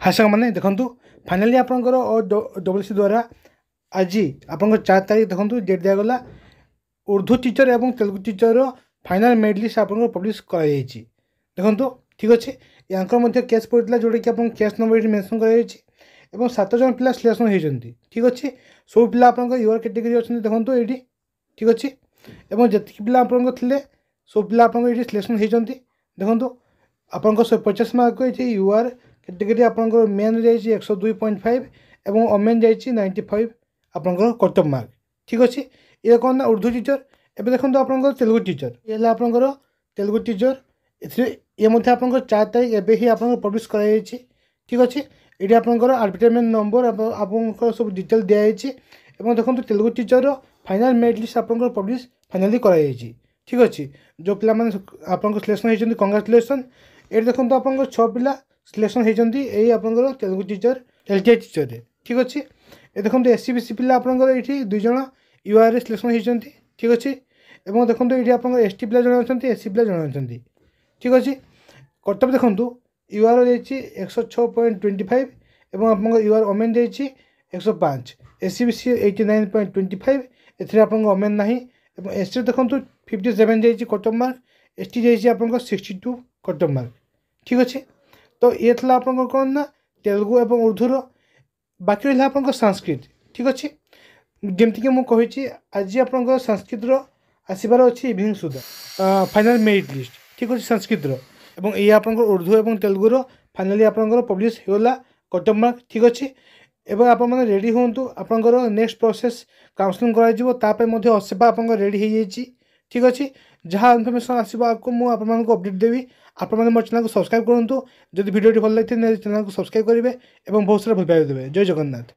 हाँ साग मैंने देखूँ फाइनाली आपंकर डब्ल्यूसी द्वारा आज आप 4 तारीख देखूँ डेट दिगला उर्दू टीचर और Telugu teacher final merit list आप पब्लिश कर देखूँ ठीक अच्छे यहाँ केस पड़ता जोटा कि आप केस नंबर ये मेनसन कर 7 जन पिला सिलेक्शन होती ठीक अच्छे सब पिला आप यूआर कैटेगरी अच्छा देखो ये ठीक अच्छे और जी पिला आप सब पिला आप सिलेक्शन होती देखो आप 150 मार्क ये यूआर कैटेगरी आपंकर मेन जाइए 102.5 और ओमेन जाइए 95 आपंकर कट ऑफ मार्क ठीक अच्छे ये कौन ना उर्दू टीचर एवं देखो आप तेलुगु टीचर ये आपंकर तेलुगु टीचर ये आप 4 तारीख एवं ही आप पब्लिश कर ठीक अच्छे ये आपंकर एडवर्टाइजमेंट नंबर आप सब डिटेल दिखाई देखो Telugu teacher final merit list आप पब्लिश फाइनाली कर ठीक अच्छे जो पिला आप सिलेक्शन होती कंग्राचुलेसन ये देखो आप 6 पिला सिलेक्शन होती यही आप तेलुगु टीचर एलटीआई टीचर ठीक अच्छे ये देखो एससी बीसी पिला आपंकर ये 2 जन यूआर सिलेक्शन होती ठीक अच्छे और देखो ये आप एसटी पिला जन अच्छा एससी पिला जन अच्छा ठीक अच्छे कटअफ देखो यूआर जाइए 106.25 और आप यूआर ओमेन जाइए 105 एससी बीसी 89.25 ए आप ओमेन ना एसटी देखो 57 जाइए कट ऑफ मार्क एसटी जाइए आप 62 कट ऑफ मार्क ठीक अच्छे तो ये था आप कौन ना तेलुगु और उर्दूर बाकी रहा आप संस्कृत ठीक अच्छे जमीक मुझे आज आप संस्कृत आसबार अच्छे इवनिंग सुधा फाइनाल मेरिट लिस्ट ठीक अच्छे संस्कृत और ये आप उर्दू और तेलुगुर फाइनाली आप पब्लिश होगा कट ऑफ मार्क ठीक अच्छे एवं आप रेडी हूँ आपंकर नेक्स्ट प्रोसेस काउंसलिंग कर असेपा आप रेडी हो जाइए ठीक अच्छे जहाँ इनफर्मेशन आसो आपको मुझे अपडेट देवी आप मो चैनल को सब्सक्राइब करूँ जब वीडियो भल लगे चैनल को सब्सक्राइब करेंगे और बहुत सारा भल पाइबे जय जगन्नाथ।